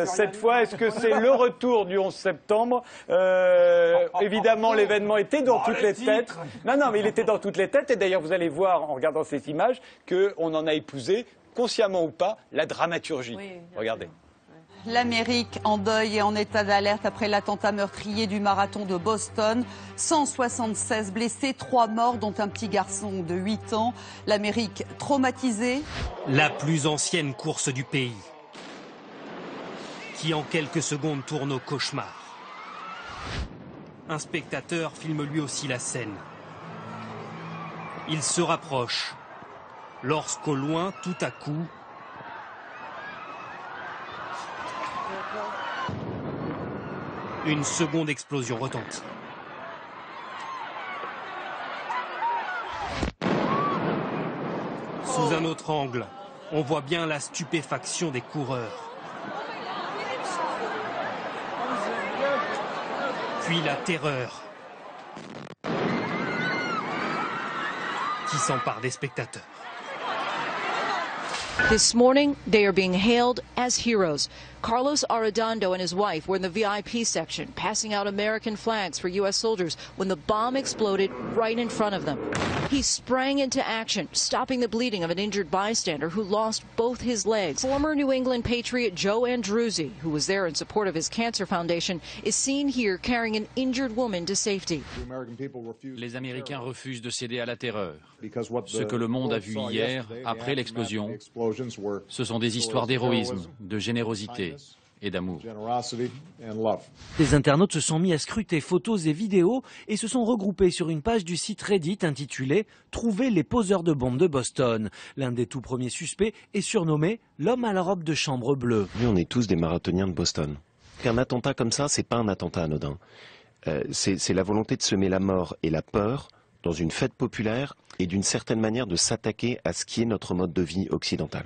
Cette fois, est-ce que c'est le retour du 11 septembre Évidemment, l'événement était dans toutes les têtes. Non, mais il était dans toutes les têtes. Et d'ailleurs, vous allez voir, en regardant ces images, qu'on en a épousé, consciemment ou pas, la dramaturgie. Oui, regardez. L'Amérique en deuil et en état d'alerte après l'attentat meurtrier du marathon de Boston. 176 blessés, 3 morts, dont un petit garçon de 8 ans. L'Amérique traumatisée. La plus ancienne course du pays, qui en quelques secondes tourne au cauchemar. Un spectateur filme lui aussi la scène. Il se rapproche, lorsqu'au loin, tout à coup, une seconde explosion retentit. Sous un autre angle, on voit bien la stupéfaction des coureurs. Puis la terreur qui s'empare des spectateurs. This morning, they are being hailed as heroes. Carlos Arredondo and his wife were in the VIP section, passing out American flags for U.S. soldiers when the bomb exploded right in front of them. He sprang into action, stopping the bleeding of an injured bystander who lost both his legs. Former New England Patriot Joe Andruzzi, who was there in support of his cancer foundation, is seen here carrying an injured woman to safety. Les Américains refusent de céder à la terreur. Ce que le monde a vu hier, après l'explosion, ce sont des histoires d'héroïsme, de générosité et d'amour. Les internautes se sont mis à scruter photos et vidéos et se sont regroupés sur une page du site Reddit intitulée « Trouver les poseurs de bombes de Boston ». L'un des tout premiers suspects est surnommé « l'homme à la robe de chambre bleue ». Nous, on est tous des marathoniens de Boston. Un attentat comme ça, c'est pas un attentat anodin. C'est la volonté de semer la mort et la peur dans une fête populaire et d'une certaine manière de s'attaquer à ce qui est notre mode de vie occidental.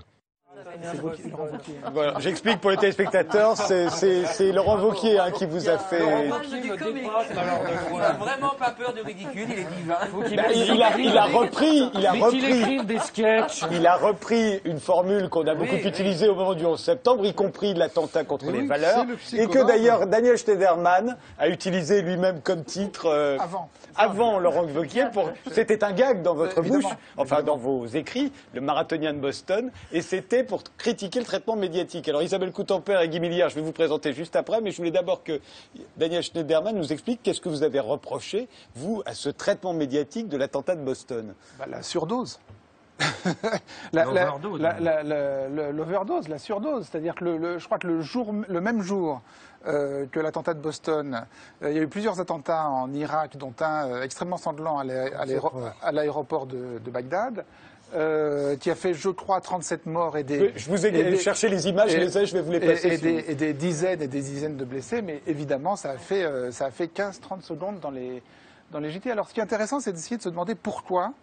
Voilà, j'explique pour les téléspectateurs, c'est Laurent Wauquiez qui vous a fait... Laurent Wauquiez il n'a vraiment pas peur du ridicule, il est divin. Il a repris une formule qu'on a beaucoup utilisée au moment du 11 septembre, y compris l'attentat contre les valeurs, et que d'ailleurs Daniel Schneiderman a utilisé lui-même comme titre avant Laurent Wauquiez. C'était un gag dans votre bouche, enfin dans vos écrits, le marathonien de Boston, et c'était pour critiquer le traitement médiatique. Alors Isabelle Coutempère et Guy Milliard, je vais vous présenter juste après, mais je voulais d'abord que Daniel Schneiderman nous explique qu'est-ce que vous avez reproché, vous, à ce traitement médiatique de l'attentat de Boston. La surdose. L'overdose, la surdose. C'est-à-dire que je crois que le même jour que l'attentat de Boston, il y a eu plusieurs attentats en Irak, dont un extrêmement sanglant à l'aéroport de Bagdad. Qui a fait, je crois, 37 morts et des... Je vous ai cherché les images, je les ai, je vais vous les passer. Et des dizaines de blessés, mais évidemment, ça a fait 15-30 secondes dans les JT. Alors, ce qui est intéressant, c'est d'essayer de se demander pourquoi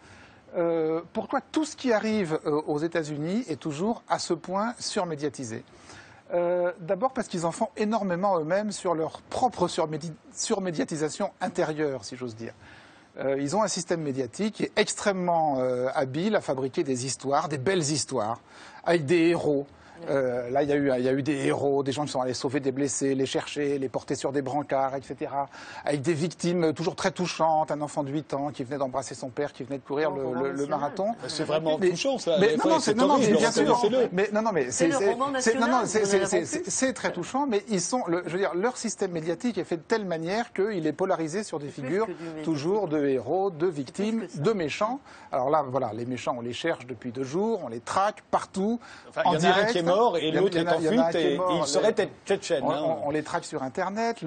tout ce qui arrive aux États-Unis est toujours à ce point surmédiatisé. D'abord parce qu'ils en font énormément eux-mêmes sur leur propre surmédiatisation intérieure, si j'ose dire. Ils ont un système médiatique qui est extrêmement habile à fabriquer des histoires, des belles histoires, avec des héros. Là, il y a eu des héros, des gens qui sont allés sauver des blessés, les chercher, les porter sur des brancards, etc. Avec des victimes toujours très touchantes, un enfant de 8 ans qui venait d'embrasser son père, qui venait de courir le marathon. C'est vraiment touchant, ça. Mais bien sûr. C'est très touchant, mais je veux dire, leur système médiatique est fait de telle manière qu'il est polarisé sur des figures toujours de héros, de victimes, de méchants. Alors là, voilà, les méchants, on les cherche depuis 2 jours, on les traque partout, en direct. Et l'autre est en fuite et il serait être tchétchène. On les traque sur Internet.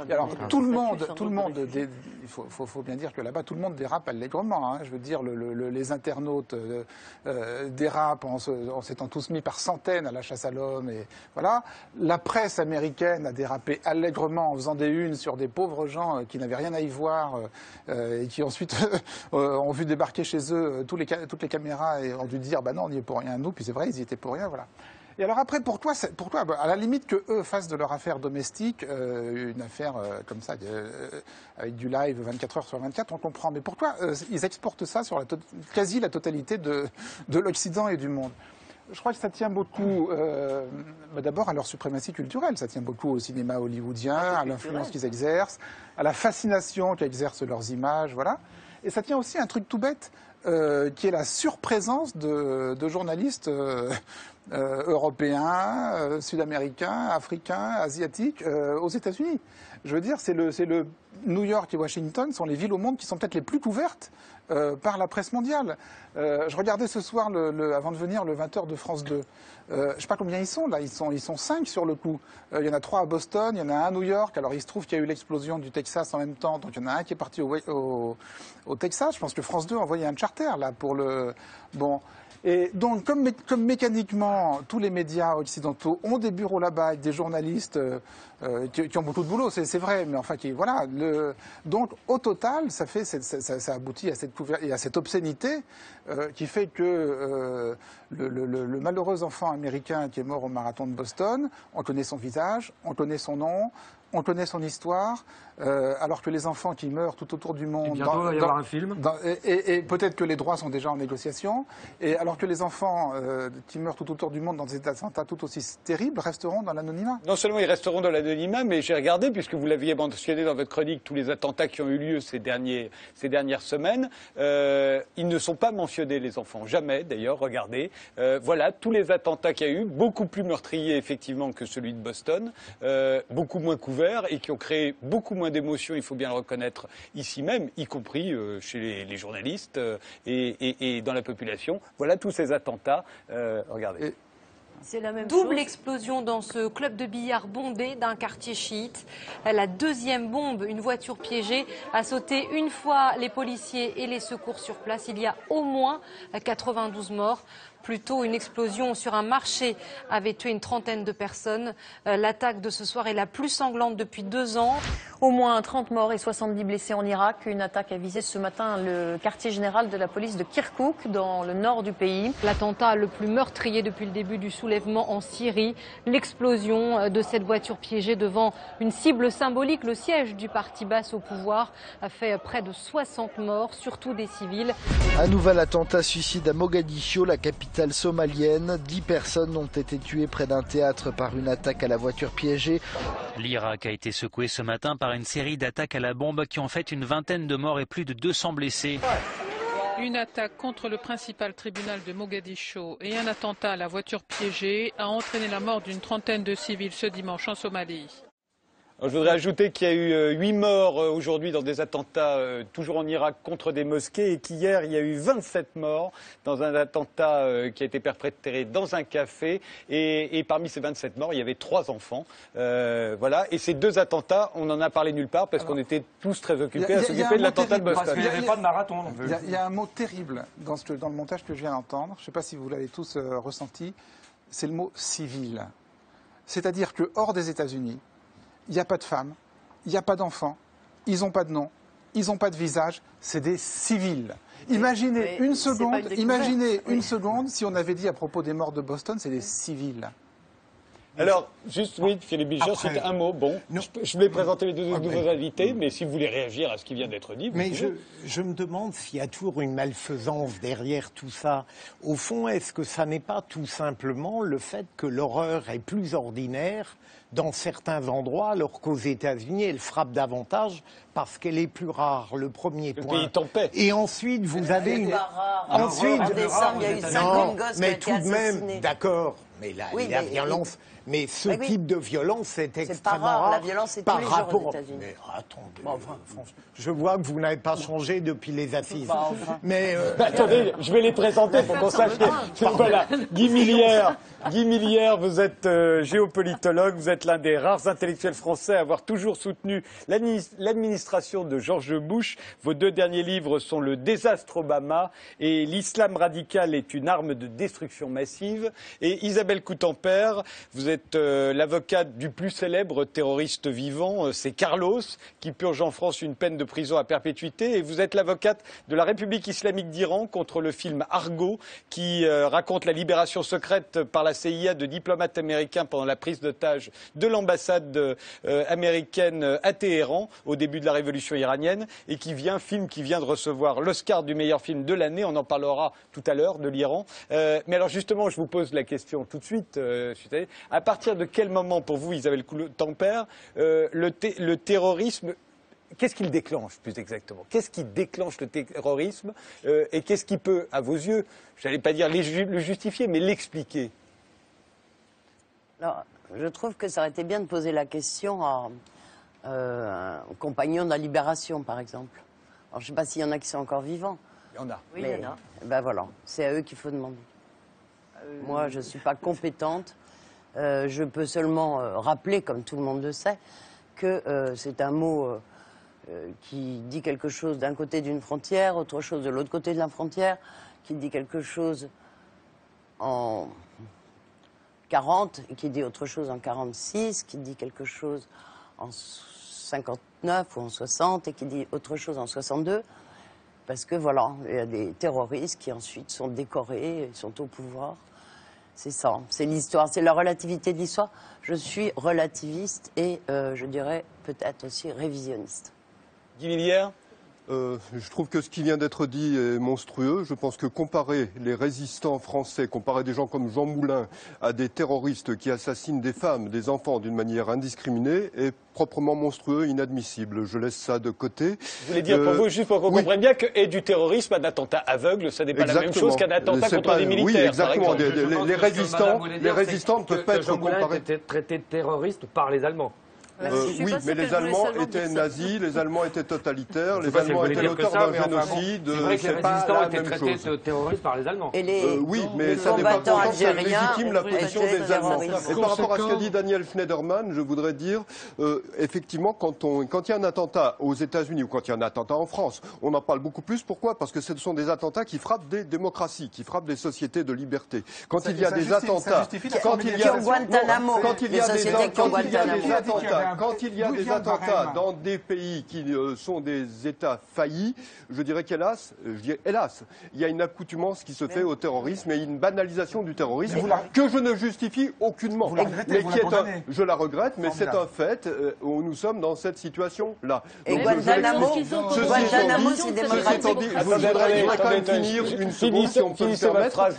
Alors tout le monde, il faut bien dire que là-bas tout le monde dérape allègrement. Je veux dire, les internautes dérapent en s'étant tous mis par centaines à la chasse à l'homme. Et voilà, la presse américaine a dérapé allègrement en faisant des unes sur des pauvres gens qui n'avaient rien à y voir et qui ensuite ont vu débarquer chez eux toutes les caméras et ont dû dire bah non, on n'y est pour rien nous. Puis c'est vrai, ils y étaient pour rien. Voilà. Et alors après, pourquoi à la limite que eux fassent de leur affaire domestique une affaire comme ça, avec du live 24 heures sur 24, on comprend. Mais pourquoi ils exportent ça sur quasi la totalité de l'Occident et du monde? Je crois que ça tient beaucoup, d'abord à leur suprématie culturelle, ça tient beaucoup au cinéma hollywoodien, à l'influence qu'ils exercent, à la fascination qu'exercent leurs images, voilà. Et ça tient aussi à un truc tout bête, qui est la surprésence de journalistes européens, sud-américains, africains, asiatiques aux États-Unis. Je veux dire, c'est le New York et Washington sont les villes au monde qui sont peut-être les plus couvertes par la presse mondiale. Je regardais ce soir, avant de venir, le 20h de France 2. Je ne sais pas combien ils sont là, ils sont 5 sur le coup. Il y en a 3 à Boston, il y en a un à New York. Alors il se trouve qu'il y a eu l'explosion du Texas en même temps, donc il y en a un qui est parti au Texas. Je pense que France 2 a envoyé un charter là pour le... Bon. Et donc, comme mécaniquement, tous les médias occidentaux ont des bureaux là-bas avec des journalistes qui ont beaucoup de boulot, c'est vrai, mais enfin, voilà. Donc, au total, ça aboutit à cette obscénité qui fait que le malheureux enfant américain qui est mort au marathon de Boston, on connaît son visage, on connaît son nom, on connaît son histoire, alors que les enfants qui meurent tout autour du monde... Et bientôt, il va y avoir un film. Et peut-être que les droits sont déjà en négociation. Et alors que les enfants qui meurent tout autour du monde dans des attentats tout aussi terribles resteront dans l'anonymat. Non seulement ils resteront dans l'anonymat, mais j'ai regardé, puisque vous l'aviez mentionné dans votre chronique, tous les attentats qui ont eu lieu ces dernières semaines. Ils ne sont pas mentionnés, les enfants. Jamais, d'ailleurs, regardez. Voilà, tous les attentats qu'il y a eu, beaucoup plus meurtriers, effectivement, que celui de Boston, beaucoup moins couverts, et qui ont créé beaucoup moins d'émotions, il faut bien le reconnaître, ici même, y compris chez les journalistes et dans la population. Voilà tous ces attentats. Regardez. C'est la même double explosion dans ce club de billard bondé d'un quartier chiite. La deuxième bombe, une voiture piégée, a sauté une fois les policiers et les secours sur place. Il y a au moins 92 morts. Plus tôt, une explosion sur un marché avait tué une trentaine de personnes. L'attaque de ce soir est la plus sanglante depuis 2 ans. Au moins 30 morts et 70 blessés en Irak. Une attaque a visé ce matin le quartier général de la police de Kirkouk, dans le nord du pays. L'attentat le plus meurtrier depuis le début du soulèvement en Syrie. L'explosion de cette voiture piégée devant une cible symbolique, le siège du parti Baas au pouvoir, a fait près de 60 morts, surtout des civils. Un nouvel attentat suicide à Mogadiscio, la capitale somalienne. 10 personnes ont été tuées près d'un théâtre par une attaque à la voiture piégée. L'Irak a été secoué ce matin par une série d'attaques à la bombe qui ont fait une vingtaine de morts et plus de 200 blessés. Une attaque contre le principal tribunal de Mogadiscio et un attentat à la voiture piégée a entraîné la mort d'une trentaine de civils ce dimanche en Somalie. Je voudrais ajouter qu'il y a eu 8 morts aujourd'hui dans des attentats toujours en Irak contre des mosquées et qu'hier il y a eu 27 morts dans un attentat qui a été perpétré dans un café et parmi ces 27 morts il y avait 3 enfants. Voilà. Et ces 2 attentats, on n'en a parlé nulle part parce qu'on était tous très occupés à s'occuper de l'attentat de Boston. Il n'y avait pas de marathon. Il y a un mot terrible dans le montage que je viens d'entendre. Je ne sais pas si vous l'avez tous ressenti. C'est le mot civil. C'est-à-dire que hors des États-Unis, il n'y a pas de femmes, il n'y a pas d'enfants, ils n'ont pas de nom, ils n'ont pas de visage, c'est des civils. Imaginez une seconde si on avait dit à propos des morts de Boston, c'est des civils. Alors, juste, oui, Philippe Bilger, c'était un mot. Bon, je vais présenter les 2 nouveaux invités, mais si vous voulez réagir à ce qui vient d'être dit, vous pouvez. Je me demande s'il y a toujours une malfaisance derrière tout ça. Au fond, est-ce que ça n'est pas tout simplement le fait que l'horreur est plus ordinaire dans certains endroits, alors qu'aux États-Unis, elle frappe davantage parce qu'elle est plus rare, le premier point. Le pays en paix. Et ensuite, vous avez une... Ensuite, en décembre, il y a eu 50 gosses qui ont été assassinés. Mais tout de même, d'accord, mais la violence... Mais ce type de violence est extrêmement rare. La violence est tous les jours aux États-Unis. Mais attendez, je vois que vous n'avez pas changé depuis les assises. Mais attendez, je vais les présenter pour qu'on sache. Voilà, Guy Millière, vous êtes géopolitologue, vous êtes l'un des rares intellectuels français à avoir toujours soutenu l'administration de George Bush. Vos 2 derniers livres sont Le désastre Obama et L'islam radical est une arme de destruction massive. Et Isabelle Coutempère, vous êtes l'avocate du plus célèbre terroriste vivant, c'est Carlos, qui purge en France une peine de prison à perpétuité. Et vous êtes l'avocate de la République islamique d'Iran contre le film Argo, qui raconte la libération secrète par la CIA de diplomates américains pendant la prise d'otage de l'ambassade américaine à Téhéran au début de la révolution iranienne, et film qui vient de recevoir l'Oscar du meilleur film de l'année. On en parlera tout à l'heure de l'Iran. Mais alors justement, je vous pose la question tout de suite. À partir de quel moment, pour vous, Isabelle Couleau-Tempère, le terrorisme, qu'est-ce qu'il déclenche plus exactement? Qu'est-ce qui déclenche le terrorisme et qu'est-ce qui peut, à vos yeux, je n'allais pas dire le justifier, mais l'expliquer? Alors, je trouve que ça aurait été bien de poser la question à un compagnon de la Libération, par exemple. Alors, je ne sais pas s'il y en a qui sont encore vivants. Il y en a. Oui, il y en a. Ben voilà, c'est à eux qu'il faut demander. Moi, je ne suis pas compétente. Je peux seulement rappeler, comme tout le monde le sait, que c'est un mot qui dit quelque chose d'un côté d'une frontière, autre chose de l'autre côté de la frontière, qui dit quelque chose en 40 et qui dit autre chose en 46, qui dit quelque chose en 59 ou en 60 et qui dit autre chose en 62. Parce que voilà, il y a des terroristes qui ensuite sont décorés, ils sont au pouvoir. C'est ça, c'est l'histoire, c'est la relativité de l'histoire. Je suis relativiste et je dirais peut-être aussi révisionniste. Guy Millière ? Je trouve que ce qui vient d'être dit est monstrueux. Je pense que comparer les résistants français, comparer des gens comme Jean Moulin à des terroristes qui assassinent des femmes, des enfants d'une manière indiscriminée est proprement monstrueux, inadmissible. Je laisse ça de côté. Vous voulez dire pour vous, juste pour qu'on comprenne bien, que et du terrorisme, un attentat aveugle, ça n'est pas la même chose qu'un attentat contre des militaires. Oui, exactement. Les résistants ne peuvent pas être comparés. Jean Moulin était traité de terroriste par les Allemands. Oui, mais les Allemands étaient nazis, les Allemands étaient totalitaires, les Allemands étaient l'auteur d'un génocide. C'est vrai que les résistants étaient traités de terroristes par les Allemands. Oui, mais ça n'est pas pour autant que ça légitime la position des Allemands. Et par rapport à ce qu'a dit Daniel Schneiderman, je voudrais dire, effectivement, quand il y a un attentat aux États-Unis ou quand il y a un attentat en France, on en parle beaucoup plus. Pourquoi? Parce que ce sont des attentats qui frappent des démocraties, qui frappent des sociétés de liberté. Quand il y a des attentats, quand il y a des attentats dans des pays qui sont des États faillis, je dirais qu'hélas, il y a une accoutumance qui se fait au terrorisme et une banalisation du terrorisme que je ne justifie aucunement. Je la regrette, mais c'est un fait où nous sommes dans cette situation-là. Et Guantanamo, c'est démocratique. Je voudrais quand même finir une seconde, si on peut me permettre.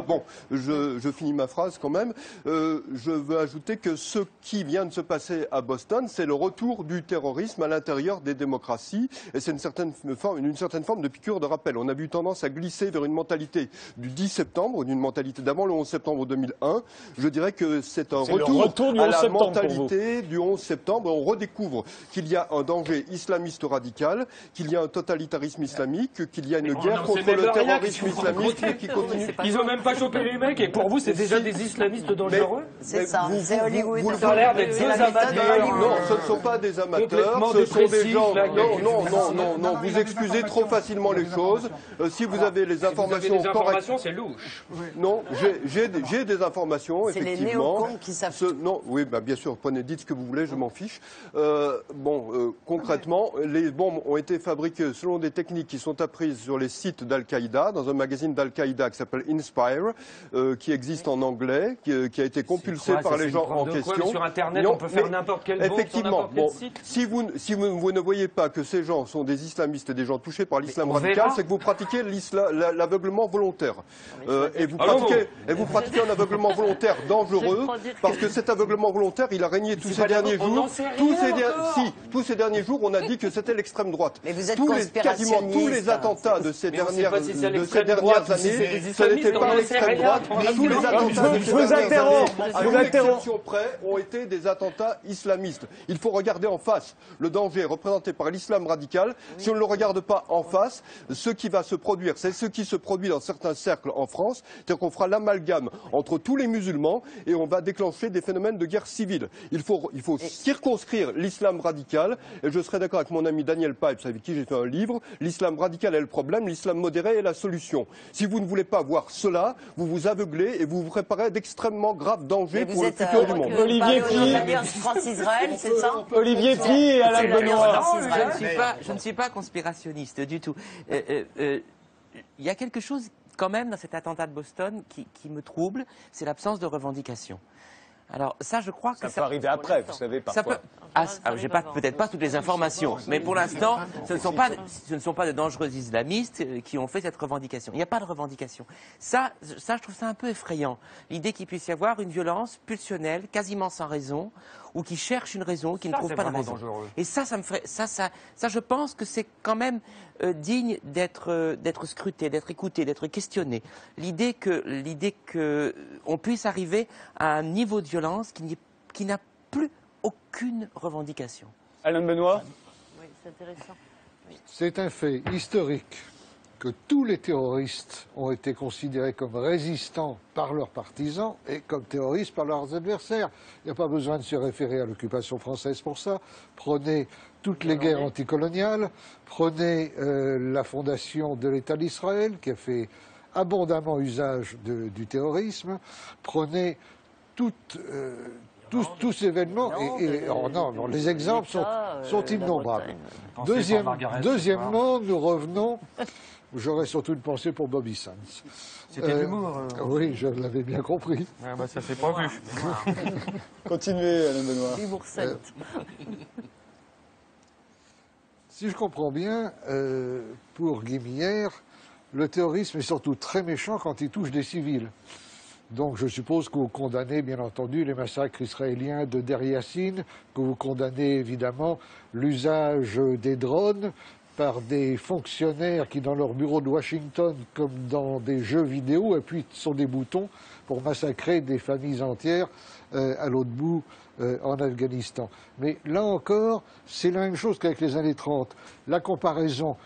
Bon, je finis ma phrase quand même. Je veux ajouter que ce qui vient de se passer à Boston, c'est le retour du terrorisme à l'intérieur des démocraties, et c'est une certaine forme de piqûre de rappel. On a eu tendance à glisser vers une mentalité du 10 septembre, d'une mentalité d'avant le 11 septembre 2001. Je dirais que c'est un retour à la mentalité du 11 septembre. On redécouvre qu'il y a un danger islamiste radical, qu'il y a un totalitarisme islamique, qu'il y a une guerre contre le terrorisme islamique qui continue. Ils n'ont même pas chopé les mecs, et pour vous, c'est déjà des islamistes dangereux? C'est ça, c'est Hollywood. Ça a l'air d'être deux amateurs. Non, ce ne sont pas des amateurs, ce sont des gens... Non, vous excusez trop facilement les choses. Si vous avez les informations correctes... c'est louche. Non, j'ai des informations, effectivement. C'est les néocons qui savent tout. Non, oui, bien sûr, dites ce que vous voulez, je m'en fiche. Concrètement, les bombes ont été fabriquées selon des techniques qui sont apprises sur les sites d'Al-Qaïda, dans un magazine d'Al-Qaïda qui s'appelle Inspire, qui existe en anglais, qui a été compulsé par les gens en question. Sur Internet, on peut faire n'importe quelle bombe sur n'importe quel site. Si vous ne voyez pas que ces gens sont des islamistes et des gens touchés par l'islam radical, c'est que vous pratiquez l'aveuglement volontaire. Et vous pratiquez un aveuglement volontaire dangereux, parce que cet aveuglement volontaire, il a régné tous ces derniers jours. Tous ces derniers jours, on a dit que c'était l'extrême droite. Mais vous êtes quasiment tous les attentats de ces dernières années, ce n'était pas l'extrême droite. Tous les attentats de ces dernières années, à une exception près, ont été des attentats islamistes. islamistes. Il faut regarder en face le danger représenté par l'islam radical. Si on ne le regarde pas en face, ce qui va se produire, c'est ce qui se produit dans certains cercles en France, c'est-à-dire qu'on fera l'amalgame entre tous les musulmans et on va déclencher des phénomènes de guerre civile. Il faut circonscrire l'islam radical, et je serai d'accord avec mon ami Daniel Pipes, avec qui j'ai fait un livre, l'islam radical est le problème, l'islam modéré est la solution. Si vous ne voulez pas voir cela, vous vous aveuglez et vous vous préparez d'extrêmement graves dangers pour le futur du monde. Olivier Pi, France-Israël, c'est ça? Olivier Pi et Alain Benoît. Je ne suis pas conspirationniste du tout. Il y a quelque chose quand même dans cet attentat de Boston qui me trouble, c'est l'absence de revendication. Alors ça, je crois que ça peut arriver après, vous savez, parfois. J'ai peut-être pas toutes les informations, mais pour l'instant, ce ne sont pas de dangereux islamistes qui ont fait cette revendication. Il n'y a pas de revendication. Ça, je trouve ça un peu effrayant. L'idée qu'il puisse y avoir une violence pulsionnelle, quasiment sans raison, ou qui cherche une raison, qui ne trouve pas de raison. Dangereux. Et ça me ferait, je pense que c'est quand même digne d'être scruté, d'être écouté, d'être questionné. L'idée que on puisse arriver à un niveau de violence qui n'a plus aucune revendication. Alain Benoît. Oui, c'est intéressant. Oui. C'est un fait historique que tous les terroristes ont été considérés comme résistants par leurs partisans et comme terroristes par leurs adversaires. Il n'y a pas besoin de se référer à l'occupation française pour ça. Prenez toutes les guerres anticoloniales, prenez la fondation de l'État d'Israël qui a fait abondamment usage du terrorisme, prenez tous ces événements, les exemples sont innombrables. Deuxièmement, nous revenons, j'aurais surtout une pensée pour Bobby Sands. C'était de l'humour. Oui, je l'avais bien compris. Ça s'est pas vu. Continuez, Alain Benoît. L'humour celte. Si je comprends bien, pour Guimillère, le terrorisme est surtout très méchant quand il touche des civils. Donc je suppose que vous condamnez bien entendu les massacres israéliens de Deir Yassin, que vous condamnez évidemment l'usage des drones par des fonctionnaires qui dans leur bureau de Washington, comme dans des jeux vidéo, appuient sur des boutons pour massacrer des familles entières à l'autre bout en Afghanistan. Mais là encore, c'est la même chose qu'avec les années 30. La comparaison...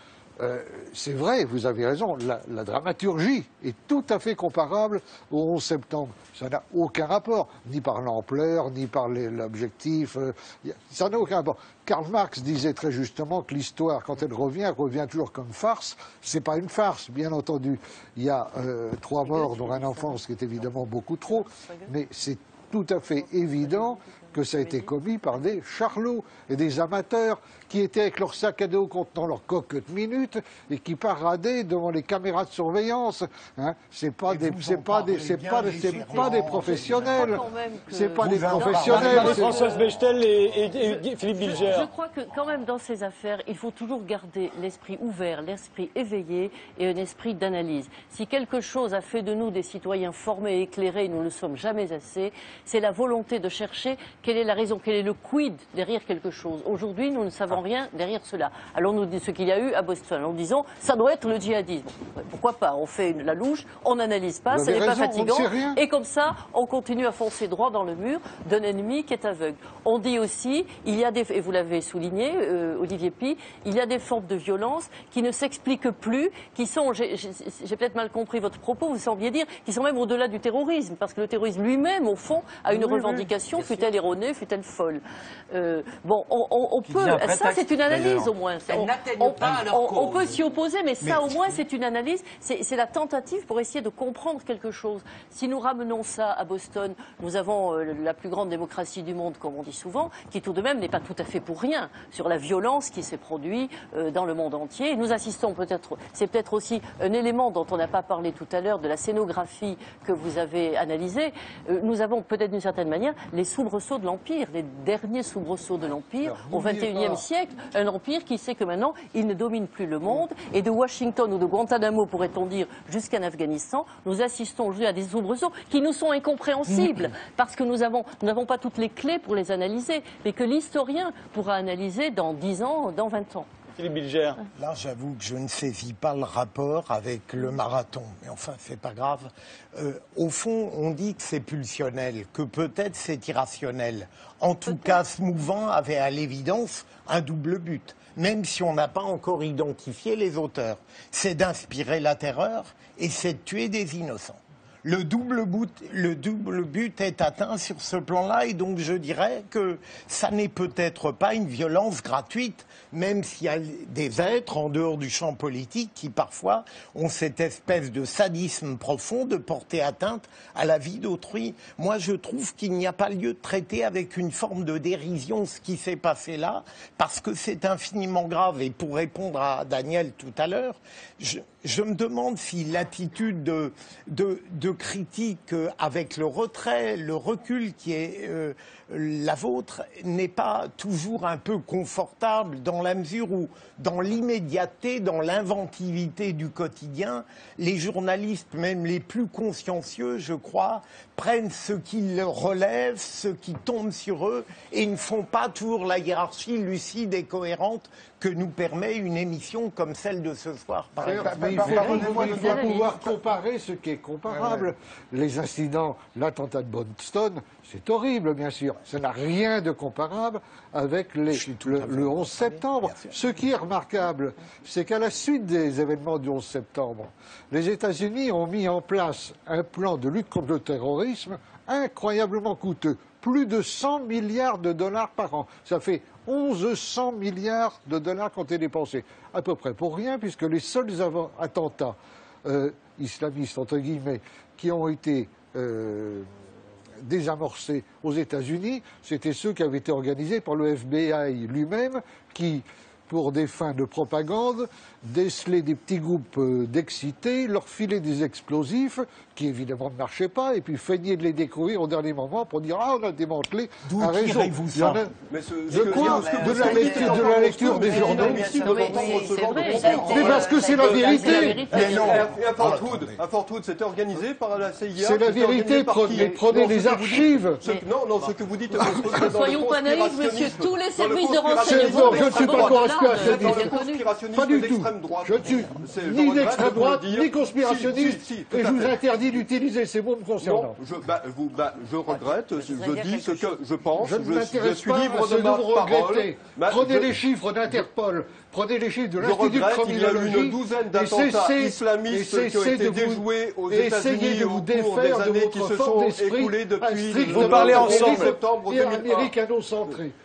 c'est vrai, vous avez raison, la dramaturgie est tout à fait comparable au 11 septembre. Ça n'a aucun rapport, ni par l'ampleur, ni par l'objectif. Ça n'a aucun rapport. Karl Marx disait très justement que l'histoire, quand elle revient toujours comme farce. C'est pas une farce, bien entendu. Il y a 3 morts, dont un enfant, ce qui est évidemment beaucoup trop, mais c'est tout à fait évident que ça a été commis par des charlots et des amateurs qui étaient avec leur sac à dos contenant leur coquette minute et qui paradaient devant les caméras de surveillance. Hein. C'est pas des professionnels. C'est pas des professionnels. Françoise Bechtel et Philippe Bilger. Je crois que quand même dans ces affaires, il faut toujours garder l'esprit ouvert, l'esprit éveillé et un esprit d'analyse. Si quelque chose a fait de nous des citoyens formés et éclairés, nous ne le sommes jamais assez, c'est la volonté de chercher quelle est la raison, quel est le quid derrière quelque chose. Aujourd'hui, nous ne savons rien derrière cela. Alors nous disons ce qu'il y a eu à Boston en disant ça doit être le djihadisme. Pourquoi pas? On fait la louche, on n'analyse pas, ça n'est pas fatigant. Et comme ça, on continue à foncer droit dans le mur d'un ennemi qui est aveugle. On dit aussi, il y a des, et vous l'avez souligné, Olivier Pi, il y a des formes de violence qui ne s'expliquent plus, qui sont, j'ai peut-être mal compris votre propos, vous sembliez dire, qui sont même au-delà du terrorisme, parce que le terrorisme lui-même, au fond, a une revendication, fut-elle erronée, fut-elle folle. Bon, on peut, ça c'est une analyse au moins. On peut s'y opposer, mais ça au moins c'est une analyse, c'est la tentative pour essayer de comprendre quelque chose. Si nous ramenons ça à Boston, nous avons la plus grande démocratie du monde, comme on dit souvent, qui tout de même n'est pas tout à fait pour rien sur la violence qui s'est produite dans le monde entier. Et nous assistons peut-être, c'est peut-être aussi un élément dont on n'a pas parlé tout à l'heure, de la scénographie que vous avez analysée. Nous avons peut-être d'une certaine manière les soubresauts de l'Empire, les derniers soubresauts de l'Empire au XXIe siècle, un empire qui sait que maintenant il ne domine plus le monde, et de Washington ou de Guantanamo, pourrait-on dire, jusqu'en Afghanistan, nous assistons aujourd'hui à des soubresauts qui nous sont incompréhensibles, parce que nous n'avons pas toutes les clés pour les analyser, mais que l'historien pourra analyser dans 10 ans, dans 20 ans. Philippe Bilger. Là, j'avoue que je ne saisis pas le rapport avec le marathon. Mais enfin, c'est pas grave. Au fond, on dit que c'est pulsionnel, que peut-être c'est irrationnel. En tout cas, ce mouvement avait à l'évidence un double but, même si on n'a pas encore identifié les auteurs. C'est d'inspirer la terreur et c'est de tuer des innocents. Le double but est atteint sur ce plan-là et donc je dirais que ça n'est peut-être pas une violence gratuite, même s'il y a des êtres en dehors du champ politique qui parfois ont cette espèce de sadisme profond de porter atteinte à la vie d'autrui. Moi je trouve qu'il n'y a pas lieu de traiter avec une forme de dérision ce qui s'est passé là, parce que c'est infiniment grave. Et pour répondre à Daniel tout à l'heure, je me demande si l'attitude de critique avec le retrait, le recul qui est la vôtre n'est pas toujours un peu confortable dans la mesure où, dans l'immédiateté, dans l'inventivité du quotidien, les journalistes, même les plus consciencieux, je crois, prennent ce qui leur relève, ce qui tombe sur eux, et ne font pas toujours la hiérarchie lucide et cohérente que nous permet une émission comme celle de ce soir. Par exemple. Mais il faut pouvoir comparer ce qui est comparable. Les incidents, l'attentat de Boston, c'est horrible, bien sûr. Ça n'a rien de comparable avec le 11 septembre. Ce qui est remarquable, c'est qu'à la suite des événements du 11 septembre, les États-Unis ont mis en place un plan de lutte contre le terrorisme incroyablement coûteux. Plus de 100 milliards de dollars par an. Ça fait 1100 milliards de dollars qui ont été dépensés. À peu près pour rien, puisque les seuls attentats islamistes, entre guillemets, qui ont été désamorcés aux États-Unis, c'était ceux qui avaient été organisés par le FBI lui-même, qui, pour des fins de propagande, décelait des petits groupes d'excités, leur filait des explosifs, qui évidemment ne marchaient pas, et puis feignait de les découvrir au dernier moment pour dire « Ah, on a démantelé un réseau ». De la lecture des journaux. Mais parce que c'est la vérité. À Fort Hood, c'était organisé par la CIA. C'est la vérité, prenez les archives. Non, ce que vous dites... Soyons pas naïfs, monsieur, tous les services de renseignement... Je ne suis pas conspirationniste. Pas du tout. Je ne suis ni d'extrême droite, ni conspirationniste, et je vous interdis d'utiliser ces mots me concernant. Je regrette, je dis ce que je pense, je suis libre de ma parole. Prenez les chiffres d'Interpol, prenez les chiffres de l'Institut de criminologie, il y a eu une douzaine d'attentats islamistes qui ont été déjoués aux États-Unis au cours des années qui se sont écoulées depuis vous parlez ensemble. Septembre 2001.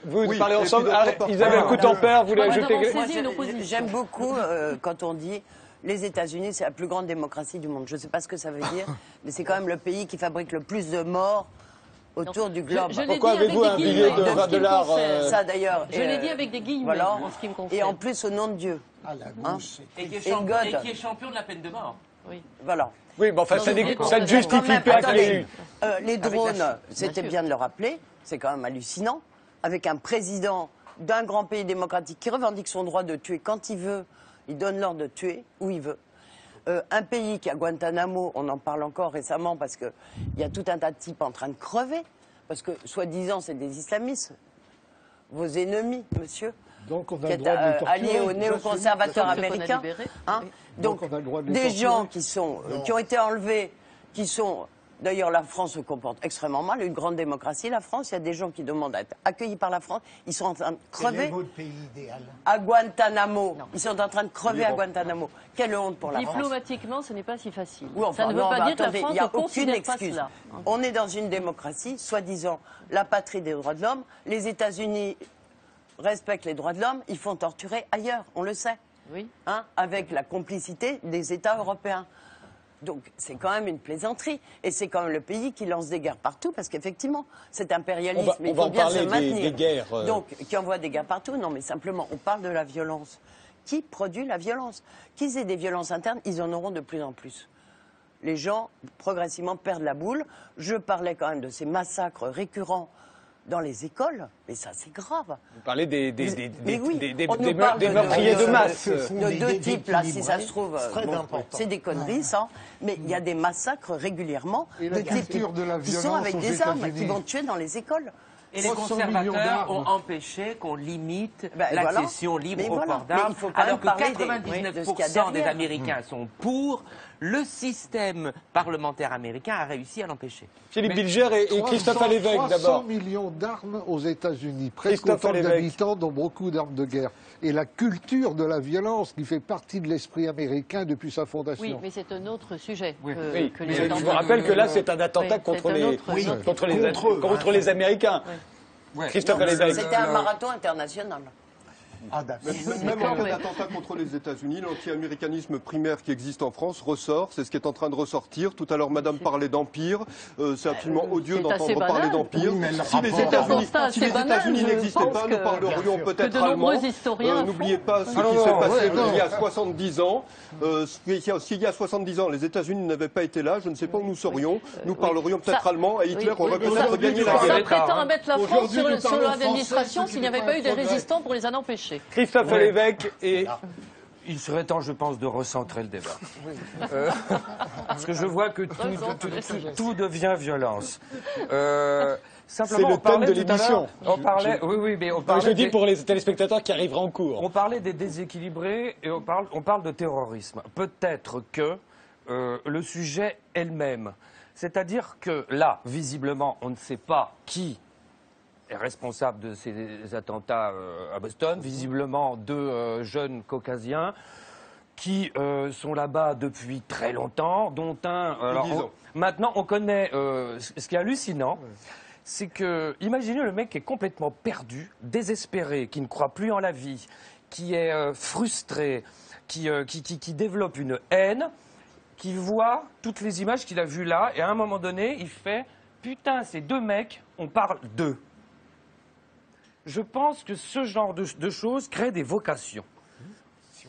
Vous parlez ensemble. Isabelle Coutan-Père, vous voulez ajouter J'aime beaucoup quand on dit les États-Unis, c'est la plus grande démocratie du monde. Je ne sais pas ce que ça veut dire, mais c'est quand même le pays qui fabrique le plus de morts autour du globe. Pourquoi avez-vous un billet de $20 Ça d'ailleurs. Je l'ai dit avec des guillemets, voilà. En ce qui me concerne. Et en plus au nom de Dieu. Et qui est champion de la peine de mort. Oui. Voilà. Oui, mais enfin, ça ne justifie pas qu'il y ait eu. Les drones, c'était bien de le rappeler, c'est quand même hallucinant. Avec un président d'un grand pays démocratique qui revendique son droit de tuer quand il veut, il donne l'ordre de tuer où il veut. Un pays qui, à Guantanamo, on en parle encore récemment parce qu'il y a tout un tas de types en train de crever, parce que, soi-disant, c'est des islamistes, vos ennemis, monsieur, donc on a qui est allié aux néoconservateurs américains. Hein, donc des gens qui ont été enlevés, qui sont... D'ailleurs, la France se comporte extrêmement mal. Une grande démocratie, la France. Il y a des gens qui demandent à être accueillis par la France. Ils sont en train de crever. C'est votre pays idéal. À Guantanamo. Non. Ils sont en train de crever à Guantanamo. Quelle honte pour la France. Diplomatiquement, ce n'est pas si facile. Oui, enfin, ça ne veut pas dire que la France il n'y a ne aucune considère pas excuse. cela. On est dans une démocratie, soi-disant la patrie des droits de l'homme. Les États-Unis respectent les droits de l'homme. Ils font torturer ailleurs, on le sait. Oui. Hein, avec la complicité des États européens. Donc c'est quand même une plaisanterie. Et c'est quand même le pays qui lance des guerres partout, parce qu'effectivement, cet impérialisme, il faut bien se maintenir. Des guerres, Donc, qui envoie des guerres partout, non mais simplement, on parle de la violence. Qui produit la violence? Qu'ils aient des violences internes, ils en auront de plus en plus. Les gens, progressivement, perdent la boule. Je parlais quand même de ces massacres récurrents dans les écoles, mais ça c'est grave. Vous parlez des meurtriers de masse. De deux types, là, si ça se trouve, c'est des conneries, ça. Mais il y a des massacres régulièrement de types qui sont avec des armes, qui vont tuer dans les écoles. Et les conservateurs ont empêché qu'on limite l'accession libre au port d'armes, alors que 99% des Américains sont pour. Le système parlementaire américain a réussi à l'empêcher. Philippe Bilger et Christophe Alévèque, d'abord. 300 millions d'armes aux États-Unis, presque autant d'habitants, dont beaucoup d'armes de guerre. Et la culture de la violence qui fait partie de l'esprit américain depuis sa fondation. Oui, mais c'est un autre sujet. Que je vous rappelle que là, c'est un attentat contre les Américains. Christophe Alévèque. C'était un marathon international. Même en cas d'attentat contre les États-Unis, l'anti-américanisme primaire qui existe en France ressort. C'est ce qui est en train de ressortir. Tout à l'heure, Madame parlait d'empire. C'est absolument odieux d'entendre parler d'empire. Si les États-Unis n'existaient pas, nous parlerions peut-être allemand. N'oubliez pas ce qui s'est passé il y a 70 ans. S'il y a 70 ans, les États-Unis n'avaient pas été là, je ne sais pas où nous serions. Nous parlerions peut-être allemand et Hitler aurait peut-être gagné la guerre. Ça prétend mettre la France sur l'administration s'il n'y avait pas eu des résistants pour les en empêcher. Christophe Alévèque et... Il serait temps, je pense, de recentrer le débat. Parce que je vois que tout devient violence. C'est le thème de l'émission. On parlait, mais on parlait. Je dis pour les téléspectateurs qui arriveront en cours. On parlait des déséquilibrés et on parle de terrorisme. Peut-être que le sujet est le même. C'est-à-dire que là, visiblement, on ne sait pas qui est responsable de ces attentats à Boston. Visiblement, deux jeunes caucasiens qui sont là-bas depuis très longtemps, dont un... Maintenant, on connaît... ce qui est hallucinant, c'est que, imaginez le mec qui est complètement perdu, désespéré, qui ne croit plus en la vie, qui est frustré, qui développe une haine, qui voit toutes les images qu'il a vues là, et à un moment donné, il fait « Putain, ces deux mecs, on parle d'eux ». Je pense que ce genre de choses crée des vocations.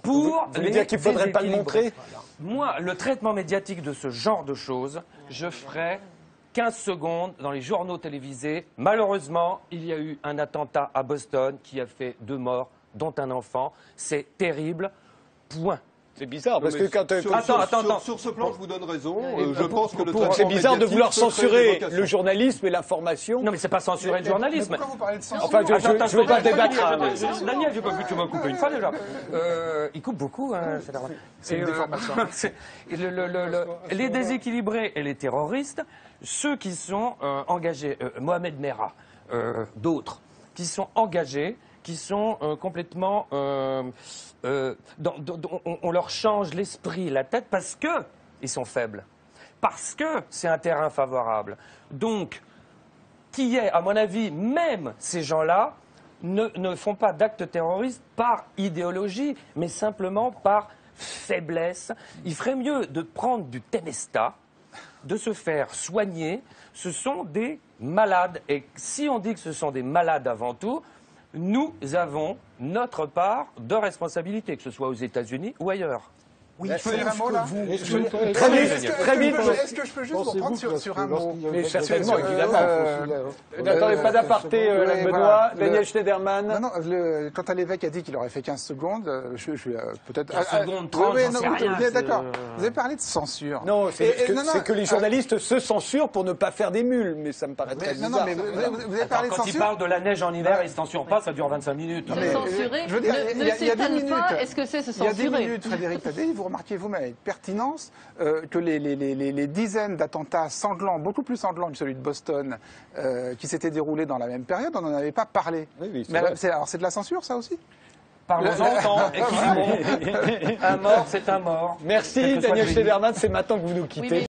Vous voulez dire qu'il ne faudrait pas le montrer ? Moi, le traitement médiatique de ce genre de choses, je ferai 15 secondes dans les journaux télévisés. Malheureusement, il y a eu un attentat à Boston qui a fait 2 morts, dont un enfant. C'est terrible. Point. C'est bizarre, parce que quand... Attends. Sur ce plan, je vous donne raison. Je pense que c'est bizarre de vouloir censurer le journalisme et l'information. Non, mais c'est pas censurer le journalisme. Pourquoi vous parlez de censure ? Enfin, je ne veux pas débattre. Daniel, tu m'as coupé une fois déjà. Il coupe beaucoup. C'est une déformation. Les déséquilibrés et les terroristes, ceux qui sont engagés, Mohamed Merah, d'autres, qui sont engagés, qui sont complètement... on leur change l'esprit, la tête, parce qu'ils sont faibles. Parce que c'est un terrain favorable. Donc, à mon avis, même ces gens-là ne font pas d'actes terroristes par idéologie, mais simplement par faiblesse. Il ferait mieux de prendre du Temesta, de se faire soigner. Ce sont des malades. Et si on dit que ce sont des malades avant tout, nous avons notre part de responsabilité, que ce soit aux États-Unis ou ailleurs. Oui, il faut dire un mot là. Très vite. Est-ce que je peux juste vous reprendre sur un mot ? Mais certainement, évidemment. N'attendez pas d'aparté, Benoît. Daniel Schneiderman. Non, quand Alévèque a dit qu'il aurait fait 15 secondes, je suis peut-être... 15 secondes, 30, j'en sais rien. D'accord. Vous avez parlé de censure. Non, c'est que les journalistes se censurent pour ne pas faire des mules, mais ça me paraît très bizarre. Non, mais vous avez parlé de censure. Quand il parle de la neige en hiver, il ne censure pas, ça dure 25 minutes. Censurer, ne s'étale pas, est-ce que c'est se censurer ? Il y a 10 minutes, Frédéric Tadei, vous remarquez vous-même avec pertinence que les dizaines d'attentats sanglants, beaucoup plus sanglants que celui de Boston, qui s'étaient déroulés dans la même période, on n'en avait pas parlé. Oui, alors c'est de la censure, ça aussi ? Parlons-en, équilibrons. Un mort, c'est un mort. Merci Daniel Schneiderman, c'est maintenant que vous nous quittez.